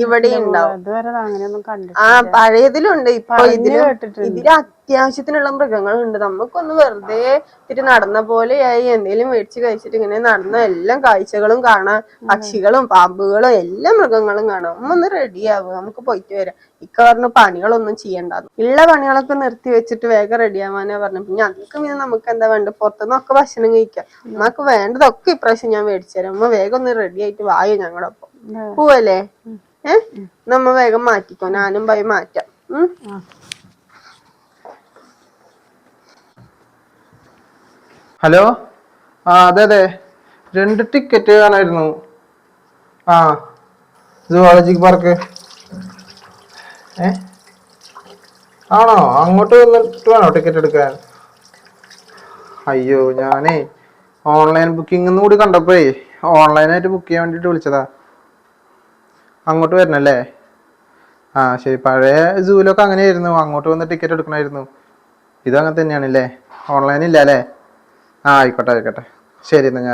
ഇവിടെ ഉണ്ടാവും. പഴയതിലുണ്ട്. ഇപ്പൊ ഇതില് അത്യാവശ്യത്തിനുള്ള മൃഗങ്ങളുണ്ട്. നമുക്കൊന്ന് വെറുതെ ഇത്തിരി നടന്ന പോലെയായി എന്തെങ്കിലും മേടിച്ച് കഴിച്ചിട്ട് ഇങ്ങനെ നടന്ന എല്ലാ കാഴ്ചകളും കാണാം. പക്ഷികളും പാമ്പുകളും എല്ലാ മൃഗങ്ങളും കാണാം. ഒന്ന് റെഡിയാവുക, നമുക്ക് പോയിട്ട് വരാം. ഇക്ക പറഞ്ഞു പണികളൊന്നും ചെയ്യണ്ട, ഉള്ള പണികളൊക്കെ നിർത്തി വെച്ചിട്ട് വേഗം റെഡിയാവാനാ പറഞ്ഞു. പിന്നെ അതൊക്കെ പിന്നെ നമുക്ക് എന്താ വേണ്ടത്, പുറത്തുനിന്നൊക്കെ ഭക്ഷണം കഴിക്കാം. നമുക്ക് വേണ്ടതൊക്കെ ഇപ്രാവശ്യം ഞാൻ മേടിച്ചു തരാം. അമ്മ വേഗം ഒന്ന് റെഡി ആയിട്ട് വായോ ഞങ്ങളൊപ്പം പോവല്ലേ. നമ്മ വേഗം മാറ്റിക്കോ, ഞാനും പോയി മാറ്റാം. ഹലോ, അതെ അതെ, 2 ടിക്കറ്റ് കാണായിരുന്നു. Zoology park. ആണോ? അങ്ങോട്ട് വന്നിട്ട് വേണോ ടിക്കറ്റ് എടുക്കാൻ? അയ്യോ, ഞാനേ ഓൺലൈൻ ബുക്കിംഗ് കൂടി കണ്ടപ്പോഴേ ഓൺലൈനായിട്ട് ബുക്ക് ചെയ്യാൻ വേണ്ടിട്ട് വിളിച്ചതാ. അങ്ങോട്ട് വരണല്ലേ? ശരി. പഴയ സൂലൊക്കെ അങ്ങനെയായിരുന്നു, അങ്ങോട്ട് വന്ന് ടിക്കറ്റ് എടുക്കണമായിരുന്നു. ഇതങ്ങനെ തന്നെയാണല്ലേ? ഓൺലൈൻ ഇല്ല അല്ലേ? ആയിക്കോട്ടെ ആയിക്കോട്ടെ. ശരി എന്നാ.